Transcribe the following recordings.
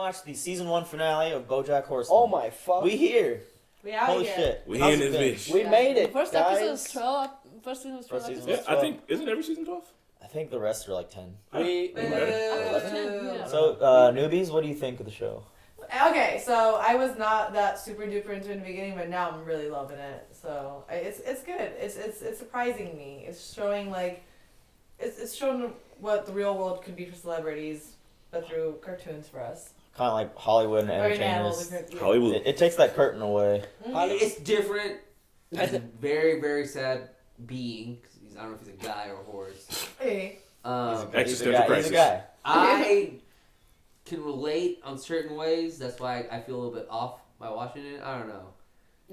watch the season 1 finale of BoJack Horseman. Oh my fuck. We here. We out Holy here. shit. We in this bitch. We made it, First guys. episode was 12. First season was 12 First season episodes. Yeah, I think, isn't every season 12? I think the rest are like 10. We, I thought it was 10, yeah. So, newbies, what do you think of the show? Okay, so I was not that super duper into it in the beginning, but now I'm really loving it. So it's good. It's surprising me. It's showing it's showing what the real world could be for celebrities, but through cartoons for us. Kind of like Hollywood and entertainers. Hollywood. It takes that curtain away. It's different. It's a very, very sad being. 'Cause I don't know if he's a guy or a horse. Hey. Existential crisis. He's a guy. I can relate on certain ways. That's why I feel a little bit off by watching it. I don't know.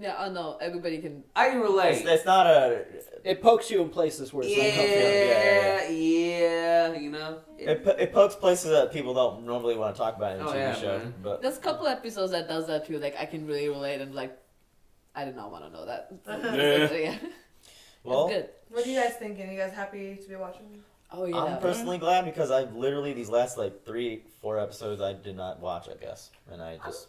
Yeah, I know. Everybody can. I can relate. It's not a... it pokes you in places where it's uncomfortable. Yeah, you know. It pokes places that people don't normally want to talk about in a TV show. Man. But There's a couple episodes that does that too. Like, I can really relate and like, I did not want to know that. Yeah. well, It's good. What are you guys thinking? You guys happy to be watching? Oh yeah. I'm personally glad because I've literally, these last like 3-4 episodes I did not watch, I guess. And I just...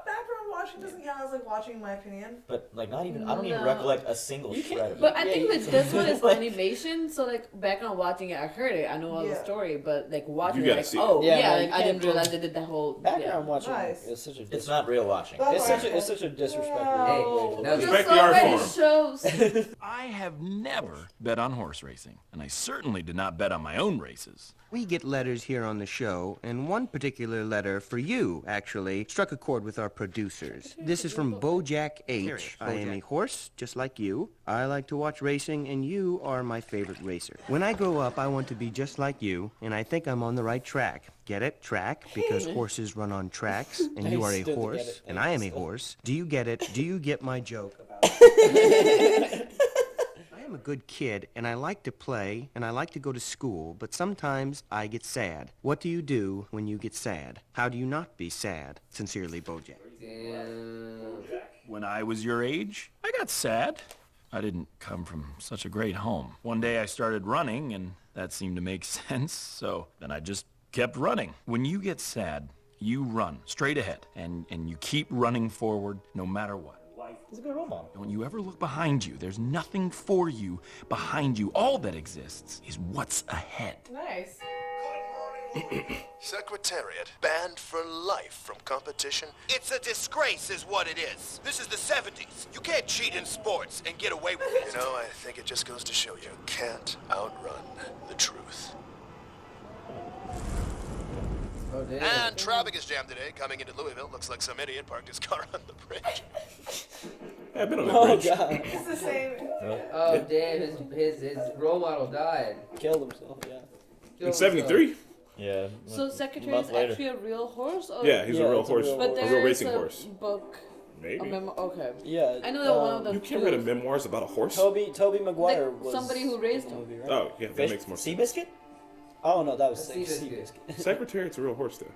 Background watching doesn't count as like watching, in my opinion. But like not even, I don't even No. recollect a single shred of it. But I think Yeah, that this one is Like- animation, so like back on watching it, I heard it, I know all the Yeah. story, but like watching You it, gotta like see it. oh Yeah, yeah, no, like you I can't didn't do- realize they did that whole Background watching Nice. is such a It's not real watching. it's such a disrespectful Hey, way to now do it. Respect the art form. shows. I have never bet on horse racing, and I certainly did not bet on my own races. We get letters here on the show, and one particular letter for you, actually, struck a chord with our producers. This is from BoJack H. I am a horse, just like you. I like to watch racing, and you are my favorite racer. When I grow up, I want to be just like you, and I think I'm on the right track. Get it? Track, because horses run on tracks, and you are a Still get horse, it. and I am a horse. Do you get it? Do you get my joke about I am a good kid, and I like to play, and I like to go to school, but sometimes I get sad. What do you do when you get sad? How do you not be sad? Sincerely, BoJack. When I was your age, I got sad. I didn't come from such a great home. One day I started running, and that seemed to make sense, so then I just kept running. When you get sad, you run straight ahead, and you keep running forward no matter what. He's a good role model. Don't you ever look behind you. There's nothing for you behind you. All that exists is what's ahead. Nice. Secretariat banned for life from competition. It's a disgrace is what it is. This is the 70s. You can't cheat in sports and get away with it. You know, I think it just goes to show you can't outrun the truth. Oh, damn. And traffic is jammed today. Coming into Louisville, looks like some idiot parked his car on the bridge. Yeah, I've been on that Oh bridge. god. It's the same. Oh damn! His role model died. Killed himself, yeah. In 73? Yeah. So a Secretary month is later. actually a real horse? Or? Yeah, he's Yeah, a real it's a horse. real But A there real is racing a horse. book. Maybe. Okay. Yeah. I know that one of them. You can't write a memoirs about a horse? Toby Maguire Like was somebody who raised him. movie, right? Oh, yeah, that makes more sense. Seabiscuit? Oh no, that was Seabiscuit. Seabiscuit. Secretariat's a real horse, though.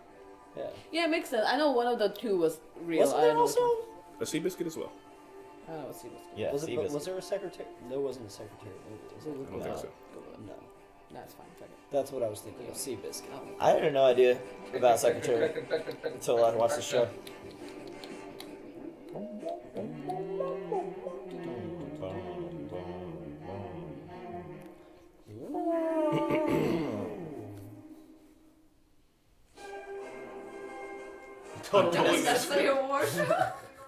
Yeah. Yeah, it makes sense. I know one of the two was real. Wasn't I there don't know also? A Seabiscuit as well. I don't know what Seabiscuit. Yeah, Was it? Seabiscuit. Was there a secretary? There wasn't a secretary. Was it? I don't think so. No. That's fine. Fuck it. That's what I was thinking of. Seabiscuit. I had no idea about Secretary until I watched the show. Necessity award show?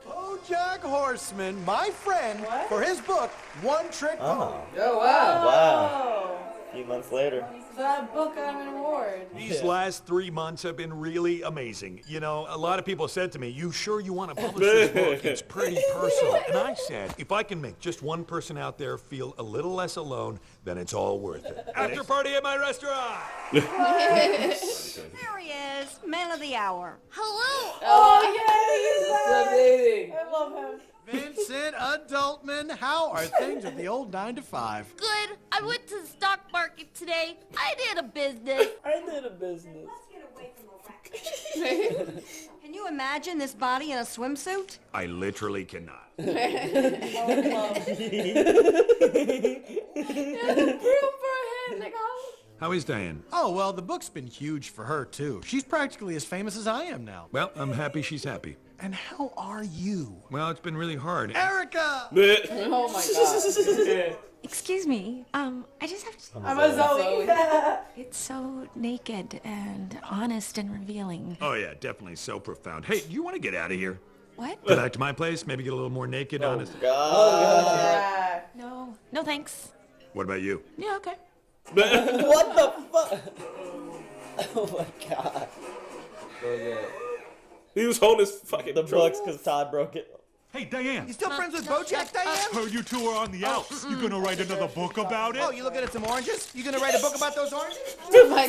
BoJack Horseman, my friend, What? for his book, One Trick Pony. Oh, Oh wow! wow. Oh. A few months later. So that book got him an award. These last 3 months have been really amazing. You know, a lot of people said to me, you sure you want to publish this book? It's pretty personal. And I said, if I can make just one person out there feel a little less alone, then it's all worth it. After party at my restaurant! There he is, man of the hour. Hello. Oh, yeah, he's back. I love him. Vincent Adultman, how are things at the old 9 to 5? Good. I went to the stock market today. I did a business. I did a business. Can you imagine this body in a swimsuit? I literally cannot. Yeah, the broom for a head, like, oh. How is Diane? Oh, well, the book's been huge for her, too. She's practically as famous as I am now. Well, I'm happy she's happy. And how are you? Well, it's been really hard. Erica! Oh my god. Excuse me. I just have to. I'm a Zoe. It's so naked and honest and revealing. Oh, yeah, definitely so profound. Hey, do you want to get out of here? What? Go back to my place, maybe get a little more naked, honest. Yeah. No. No, thanks. What about you? Yeah, okay. What the fuck? Oh my god. He was holding his fucking The books because Todd broke it. Hey, Diane. You still friends with BoJack, Diane? Heard you two are on the outs. You gonna write another book about it? Oh, you looking at some oranges? You gonna write a book about those oranges? Oh my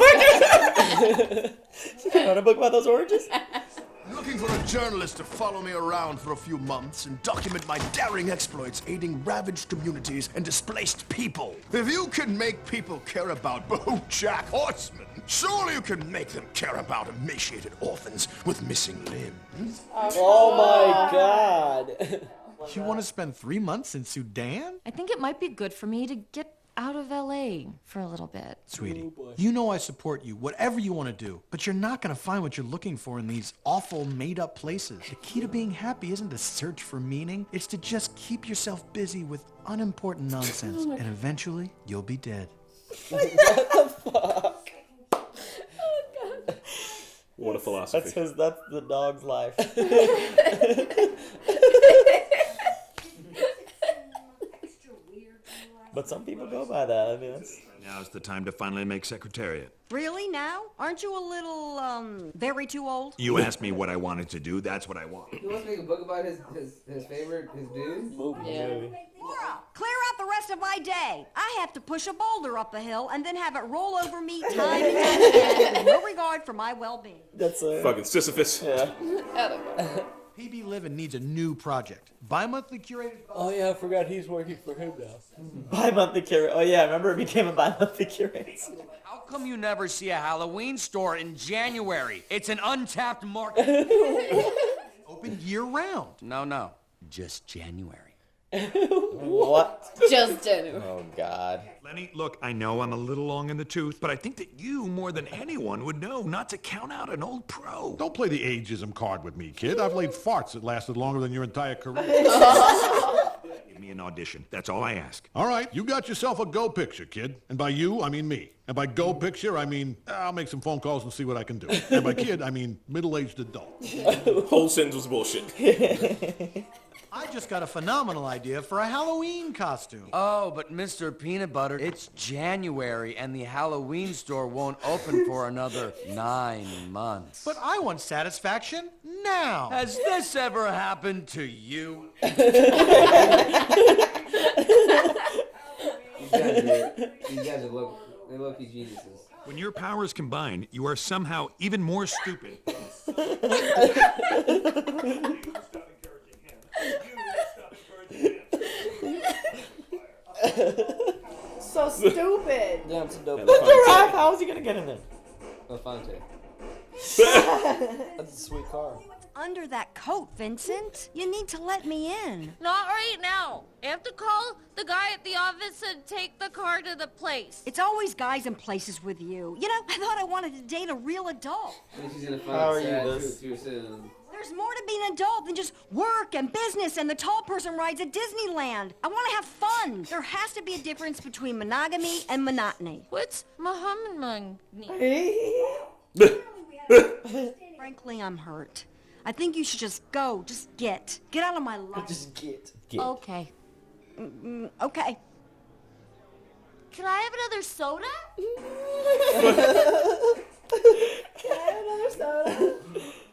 god. Want a book about those oranges? Looking for a journalist to follow me around for a few months and document my daring exploits aiding ravaged communities and displaced people. If you can make people care about BoJack Horseman, surely you can make them care about emaciated orphans with missing limbs. Oh my god. You want to spend 3 months in Sudan? I think it might be good for me to get out of LA for a little bit. Sweetie, you know I support you, whatever you want to do, but you're not going to find what you're looking for in these awful made-up places. The key to being happy isn't to search for meaning, it's to just keep yourself busy with unimportant nonsense, and eventually you'll be dead. What the fuck? What a philosophy. That's the dog's life. But some people go by that. I mean, that's... Now's the time to finally make Secretariat. Really now? Aren't you a little, very too old? You asked me what I wanted to do, that's what I want. He wants to make a book about his favorite, his dude? Yeah. Laura, clear out the rest of my day. I have to push a boulder up a hill and then have it roll over me time and time again with no regard for my well-being. That's Fucking Sisyphus. Yeah. PB Living needs a new project. Bi-monthly curated... Oh yeah, I forgot he's working for him now. Bi-monthly curate. Oh yeah, remember it became a bi-monthly curate. How come you never see a Halloween store in January? It's an untapped market. Open year-round. No. Just January. What? Just genuine. Oh god. Lenny, look, I know I'm a little long in the tooth, but I think that you, more than anyone, would know not to count out an old pro. Don't play the ageism card with me, kid. I've laid farts that lasted longer than your entire career. Give me an audition. That's all I ask. All right, you got yourself a go picture, kid. And by you, I mean me. And by go picture, I mean I'll make some phone calls and see what I can do. And by kid, I mean middle-aged adult. Whole sentence was bullshit. I just got a phenomenal idea for a Halloween costume. Oh, but Mr. Peanut Butter, it's January and the Halloween store won't open for another 9 months. But I want satisfaction now. Has this ever happened to you? These guys are low-key geniuses. When your powers combine, you are somehow even more stupid. So stupid. Damn, it's a dope. The giraffe, how is he gonna get in there? Elefante. That's a sweet car. Under that coat, Vincent. You need to let me in. Not right now. I have to call the guy at the office and take the car to the place. It's always guys in places with you. You know, I thought I wanted to date a real adult. She's gonna How are find you, sad Liz? too soon. There's more to being an adult than just work and business and the tall person rides at Disneyland. I want to have fun. There has to be a difference between monogamy and monotony. What's Muhammad? Frankly, I'm hurt. I think you should just go. Just get out of my life. Just get. Okay. Okay. Can I have another soda? Can I have another soda?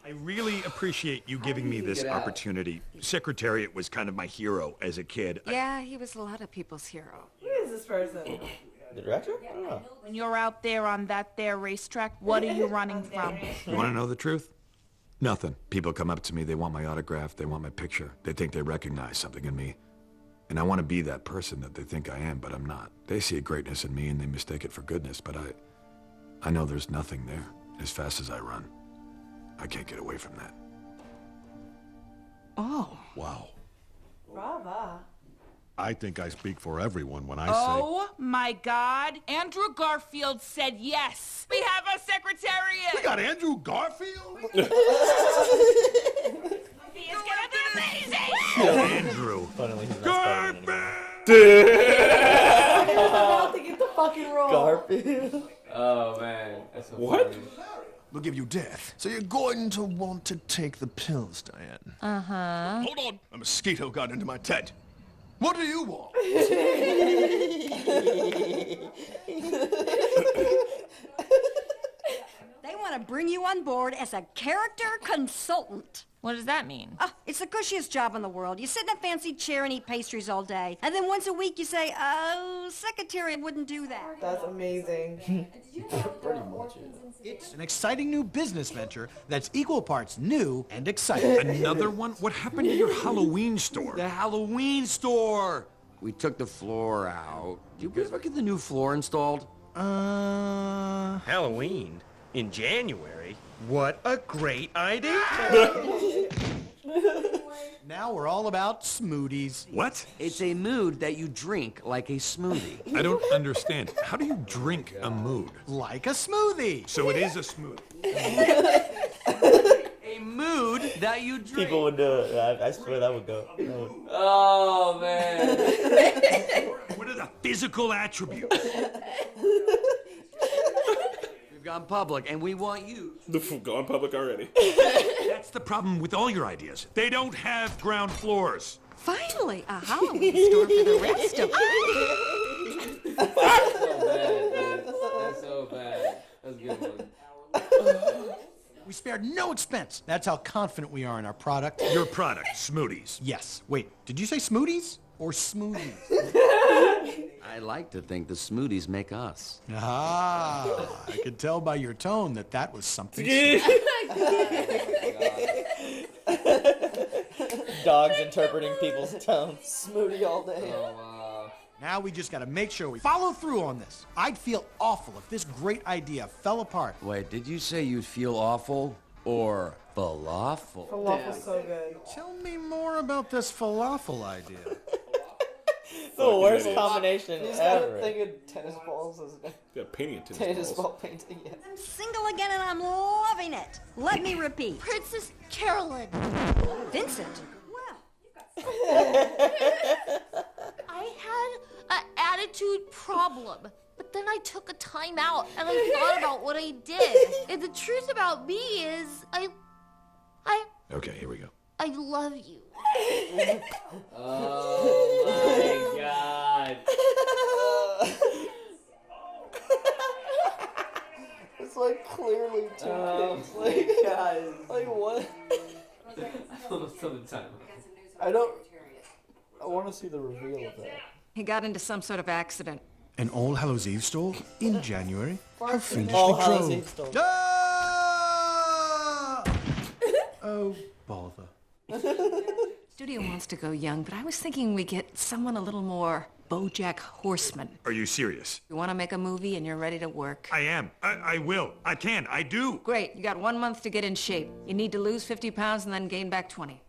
I really appreciate you giving me this Get out. opportunity. Secretariat was kind of my hero as a kid. Yeah, he was a lot of people's hero. Who is this person? The director? I don't know. When you're out there on that there racetrack, what are you running from? You want to know the truth? Nothing. People come up to me, they want my autograph, they want my picture. They think they recognize something in me. And I want to be that person that they think I am, but I'm not. They see a greatness in me and they mistake it for goodness, but I know there's nothing there. As fast as I run, I can't get away from that. Oh. Wow. Brava. I think I speak for everyone when I say... Oh my God. Andrew Garfield said yes. We have a secretariat. We got Andrew Garfield? He is gonna be amazing. Andrew. Funnily, he's not Spider-Man I'm about to get the fucking role. Garfield. Oh man, that's so What? funny. We'll give you death. So you're going to want to take the pills, Diane. Uh-huh. Hold on. A mosquito got into my tent. What do you want? They want to bring you on board as a character consultant. What does that mean? It's the cushiest job in the world. You sit in a fancy chair and eat pastries all day. And then once a week you say, oh, secretary wouldn't do that. That's amazing. Pretty much it. It's an exciting new business venture that's equal parts new and exciting. Another one? What happened to your Halloween store? The Halloween store! We took the floor out. Did you guys ever get the new floor installed? Halloween? In January? What a great idea! Now we're all about smoothies. What? It's a mood that you drink like a smoothie. I don't understand. How do you drink a mood? Like a smoothie. So it is a smoothie. A mood that you drink. People would do it. I swear that would go. Oh man. What are the physical attributes? We've gone public, and we want you. Gone public already. That's the problem with all your ideas. They don't have ground floors. Finally, a Halloween store for the rest of us. That's so bad, dude. That's so bad. That's a good one. We spared no expense. That's how confident we are in our product. Your product, smoothies. Yes. Wait, did you say smoothies or smoothies? I like to think the smoothies make us. Ah, I could tell by your tone that was something. Dogs interpreting people's tones. Smoothie all day. Oh wow. Now we just gotta make sure we follow through on this. I'd feel awful if this great idea fell apart. Wait, did you say you'd feel awful or falafel? Falafel's so good. Tell me more about this falafel idea. The worst combination He's got a ever. thing of tennis balls. Yeah, painting a tennis Tennis balls. ball painting, yeah. I'm single again and I'm loving it. Let me repeat. Princess Carolyn. Vincent. Well, I had an attitude problem, but then I took a time out and I thought about what I did. And the truth about me is I Okay, here we go. love you. Oh my god. It's like clearly two kids. Like, guys. like what? Almost till the time. I want to see the reveal of that. He got into some sort of accident. An All Hallows Eve store in January. How fiendishly All Hallows drove. Eve store. Ah! Oh, bother. Studio wants to go young, but I was thinking we get someone a little more BoJack Horseman. Are you serious? You want to make a movie and you're ready to work. I am. I will. I can. I do. Great, you got 1 month to get in shape. You need to lose 50 pounds and then gain back 20.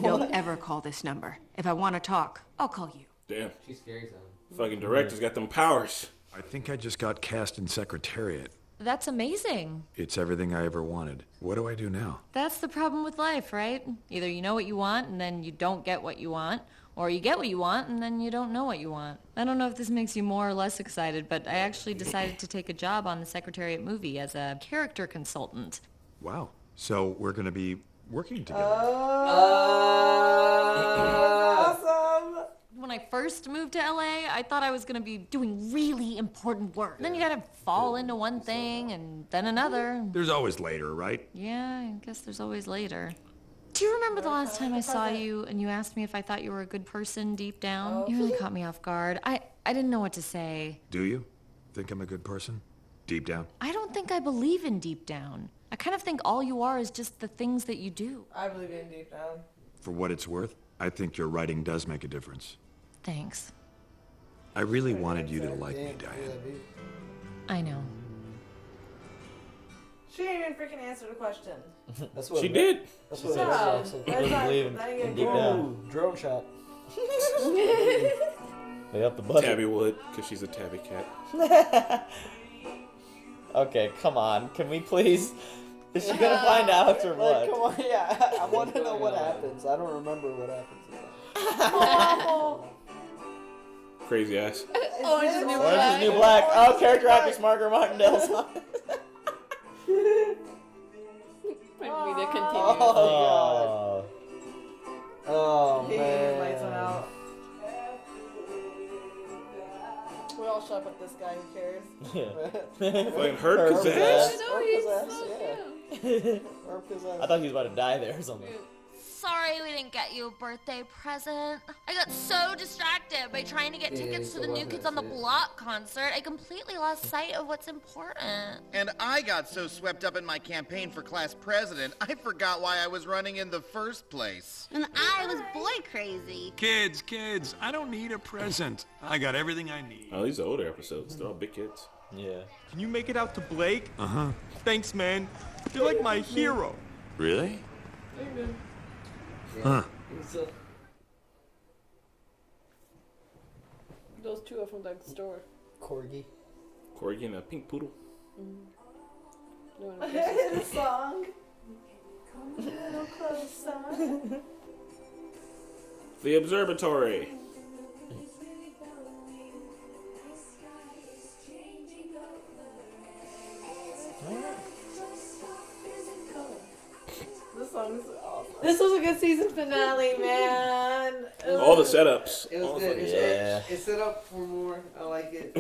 Don't ever call this number. If I want to talk, I'll call you. Damn. She's scary, son. Fucking director's got them powers. I think I just got cast in Secretariat. That's amazing. It's everything I ever wanted. What do I do now? That's the problem with life, right? Either you know what you want and then you don't get what you want, or you get what you want and then you don't know what you want. I don't know if this makes you more or less excited, but I actually decided to take a job on the Secretariat movie as a character consultant. Wow. So we're going to be working together. Awesome. When I first moved to LA, I thought I was gonna be doing really important work. Then you gotta fall into one thing and then another. There's always later, right? Yeah, I guess there's always later. Do you remember the last time I saw you and you asked me if I thought you were a good person deep down? You really caught me off guard. I didn't know what to say. Do you think I'm a good person? Deep down? I don't think I believe in deep down. I kind of think all you are is just the things that you do. I believe in deep down. For what it's worth, I think your writing does make a difference. Thanks. I really wanted you to like me, Diane. I know. She didn't even freaking answer the question. That's what She did. That's what Shut it up. is. She doesn't believe in deep down. Ooh, drone shot. They up the budget. Tabby would, because she's a tabby cat. Okay, come on. Can we please? Is she gonna find out or what? Like, come on, yeah. I want to know what happens. I don't remember what happens. Crazy ass. Orange is the New Orange is Black. the New Black. Oh, character actress Margaret Martindale's on. Print media continues. Oh, Oh, He man. lights one out. We all shut up with this guy. Who cares? yeah. Fucking hurt Herb his his ass. ass. No, he's Herb so yeah. cute. Herb his ass. I thought he was about to die there or something. Sorry we didn't get you a birthday present. I got so distracted by trying to get tickets to the New Kids on the Block concert, I completely lost sight of what's important. And I got so swept up in my campaign for class president, I forgot why I was running in the first place. And I was boy crazy. Kids, I don't need a present. I got everything I need. Oh, these are older episodes. They're all big kids. Yeah. Can you make it out to Blake? Uh-huh. Thanks, man. You're like my hero. Really? Yeah. Huh. Those two are from the store. Corgi. Corgi and a pink poodle. The song. Come a little closer. The Observatory. This song is awesome. This was a good season finale, man. All the setups. It was All good. the- Yeah. It's set up for more. I like it.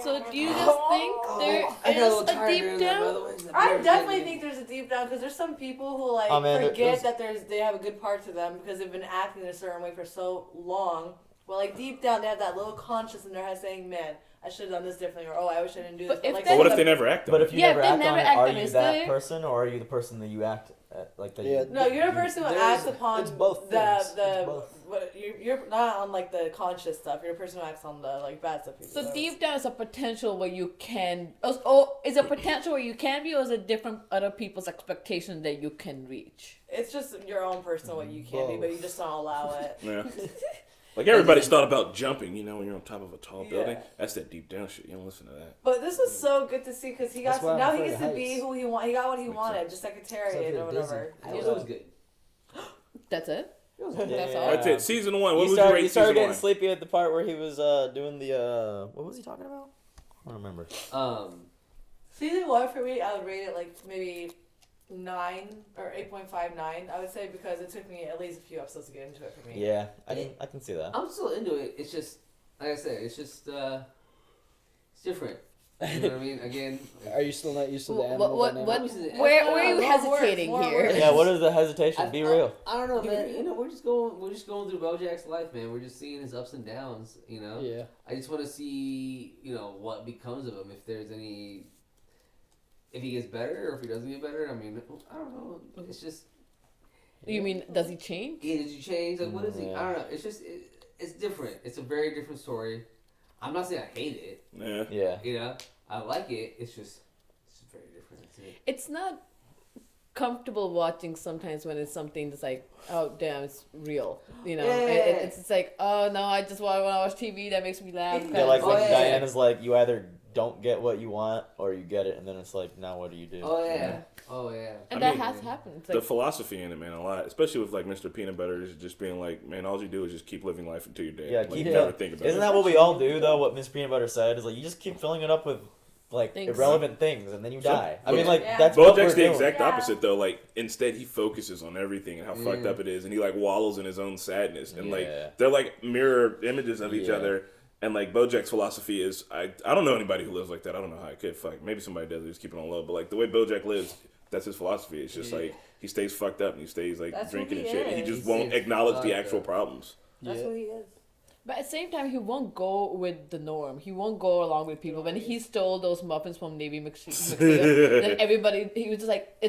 So do you just think there I got a little is a tired deep during that, by the down? way. It's I very definitely good. think there's a deep down because there's some people who like Oh, man, forget there's- that they have a good part to them because they've been acting a certain way for so long. Well, like deep down, they have that little conscience in their head saying, "Man, I should have done this differently," or "Oh, I wish I didn't do this." But if like, But what if they never act on But it? if you Yeah, never if they act never on it, act are on it, you is that there- person, or are you the person that you act like that? Yeah. no, you're a person who There's- acts upon it's both the things. It's the. both. What, you're not on like the conscious stuff. You're a person who acts on the like bad stuff. So deep down is a potential where you can, oh, is a potential where you can be, or is it different other people's expectation that you can reach? It's just your own personal what you can be, but you just don't allow it. Yeah. Like everybody's thought about jumping, you know, when you're on top of a tall building. Yeah. That's that deep down shit. You don't listen to that. But this was so good to see because he got That's why I'm now he afraid gets of to be heights. who he want. He got what he wanted, just Except secretariat for or whatever. It was good. That's it? Yeah. That's all? That's it. Season 1. What You would started, you rate you started season getting 1? sleepy at the part where he was doing the what was he talking about? I don't remember. Season 1 for me, I would rate it like maybe 9 or 8.59. I would say because it took me at least a few episodes to get into it for me. Yeah, I can see that. I'm still into it. It's just, like I said, it's just, it's different. You know what I mean? Again, Are you still not used to the What- animal what- dynamic? what- I'm used to it. Where are you More hesitating work, more here? work. Yeah, what is the hesitation? Be real. I don't know, man. You know, we're just going through BoJack's life, man. We're just seeing his ups and downs. You know. Yeah. I just want to see, you know, what becomes of him. If there's any, if he gets better or if he doesn't get better. I mean, I don't know. It's just. You mean, does he change? Yeah, did you change? Like, what is he? Yeah. I don't know. It's just, it's different. It's a very different story. I'm not saying I hate it. Yeah. Yeah. You know, I like it. It's just very different. That's it. It's not comfortable watching sometimes when it's something that's like, oh damn, it's real. You know, Yeah. it's like, oh no, I just want to watch TV that makes me laugh. Yeah, like Oh, yeah. Diana's like, you either don't get what you want or you get it, and then it's like, now what do you do? Oh yeah. Oh yeah. And I that mean, has happened. It's The like, philosophy in it, man, a lot. Especially with like Mr. Peanut Butter, is just being like, man, all you do is just keep living life until you're dead. Yeah, like, keep you it. never think about Isn't it. that what we all do though? What Miss Peanut Butter said is like, you just keep filling it up with like Things. irrelevant things, and then you So- die. I mean, like Yeah. that's what we're BoJack's the doing. exact Yeah. opposite though. Like instead, he focuses on everything and how fucked Yeah. up it is, and he like wallows in his own sadness, and Yeah. like they're like mirror images of each Yeah. other. And like BoJack's philosophy is, I don't know anybody who lives like that. I don't know how I could. Fuck, maybe somebody does. Just keep it on low. But like the way BoJack lives, that's his philosophy. It's just like he stays fucked up and he stays like That's drinking who and he shit. And he is. just He won't stays acknowledge the fucked actual up. problems. That's who he is. but at the same time, he won't go with the norm. He won't go along with people. When he stole those muffins from Navy McSeal, then everybody, he was just like,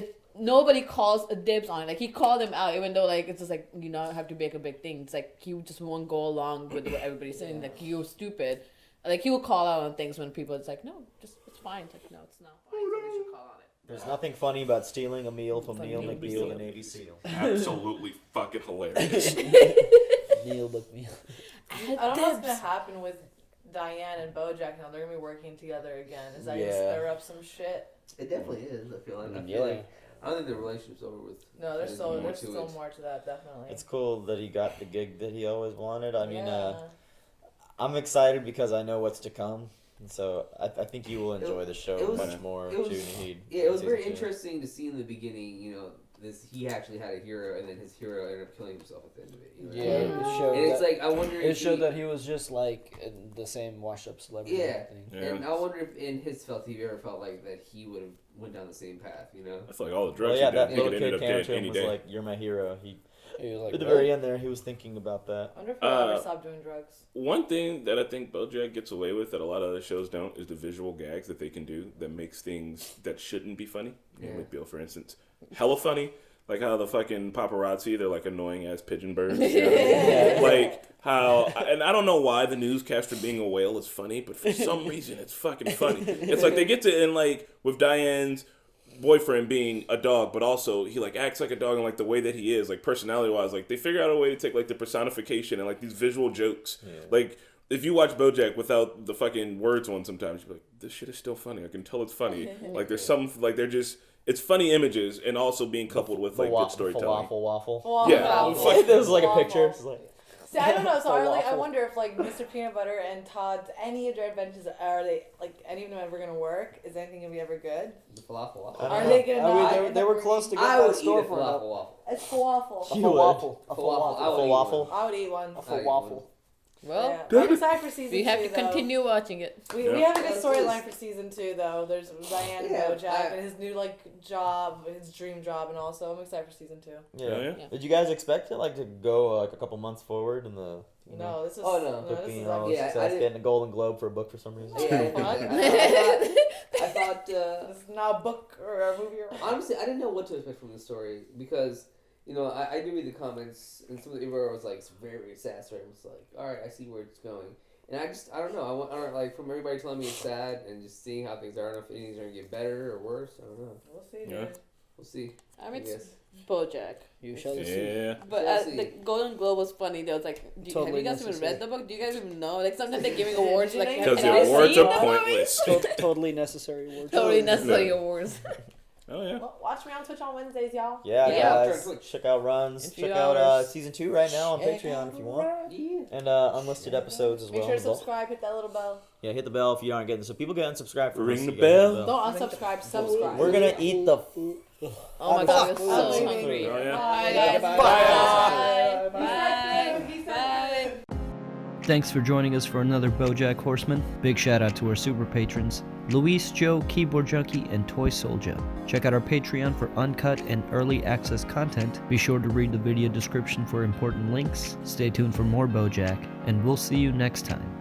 nobody calls a dibs on it. Like he called him out, even though like it's just like, you know, have to make a big thing. It's like he just won't go along with what everybody's saying. Like you're stupid. Like he will call out on things when people it's like, no, just it's fine. It's like no, it's not fine. You should call on it. There's nothing funny about stealing a meal from From Neil Navy McNeil, SEAL. the Navy SEAL. Absolutely fucking hilarious. Neil McNeil. I don't know what's gonna happen with Diane and BoJack now. They're gonna be working together again. Is that gonna stir up some shit? It definitely is. I feel like. I don't think the relationship's over with. No, there's still more to that, definitely. It's cool that he got the gig that he always wanted. I mean, I'm excited because I know what's to come. And so I think you will enjoy the show much more too, Naheed. Yeah, it was very interesting to see in the beginning, he actually had a hero, and then his hero ended up killing himself at the end of it. It showed and it's like, I wonder if showed that he was just like the same washed-up celebrity thing. And I wonder if in his felt he ever felt like that he would have went down the same path, That's like all the drugs that he little could kid end up came dead to him any was day. like, "You're my hero." He was like, at the very end there, he was thinking about that. I wonder if he'll ever stop doing drugs. One thing that I think BoJack gets away with that a lot of other shows don't is the visual gags that they can do that makes things that shouldn't be funny. Like Bill, for instance, hella funny. Like how the fucking paparazzi, they're like annoying ass pigeon birds. You know what I mean? Like how, and I don't know why the newscaster being a whale is funny, but for some reason it's fucking funny. It's like they get to, and like with Diane's boyfriend being a dog, but also he like acts like a dog and like the way that he is, like personality wise, like they figure out a way to take like the personification and like these visual jokes. Like if you watch BoJack without the fucking words on, sometimes you're like, this shit is still funny. I can tell it's funny. Like there's some, like they're just, it's funny images and also being coupled with like good storytelling. Waffle. Yeah. There's like a picture. It's like, See, I don't know. So I wonder if like Mr. Peanut Butter and Todd's any of their adventures are they like any of them ever gonna work? Is anything gonna be ever good? The falafel waffle. Are they gonna? I mean, they were close to getting that store for falafel waffle. It's falafel. A full waffle. A full waffle. I would eat one. A full waffle. Well, I'm excited for season 2. We have to continue watching it. We have a good storyline for season 2, though. There's Diane and BoJack and his new job, his dream job, and also I'm excited for season 2. Yeah. Did you guys expect it to go like a couple months forward in the? No, this is. Getting a Golden Globe for a book for some reason. Yeah, I thought this is not a book or a movie. Honestly, I didn't know what to expect from the story because. I do read the comments, and some of the people was like, it's very, very sad story. I'm just like, all right, I see where it's going. And I don't know. I don't like, from everybody telling me it's sad and just seeing how things are, I don't know if anything's going to get better or worse. I don't know. We'll see, We'll see. I mean, it's BoJack. You shall see. Yeah. But the Golden Globe was funny. There was like, have you guys even read the book? Do you guys even know? Like sometimes they're giving awards like because the awards are pointless. Totally necessary awards. Totally necessary awards. Oh yeah. Well, watch me on Twitch on Wednesdays, y'all. Yeah, guys. Check out runs. Check out season 2 right now on Patreon if you want. Yeah. And unlisted episodes as well. Make sure to subscribe. Hit that little bell. Yeah, hit the bell if you aren't getting. So people get unsubscribed. Ring the bell. Don't unsubscribe. Subscribe. We're gonna eat the. Oh my god, I'm so hungry. Oh, yeah. Bye. Bye. Thanks for joining us for another BoJack Horseman. Big shout out to our super patrons, Luis, Joe, Keyboard Junkie, and Toy Soldier. Check out our Patreon for uncut and early access content. Be sure to read the video description for important links. Stay tuned for more BoJack, and we'll see you next time.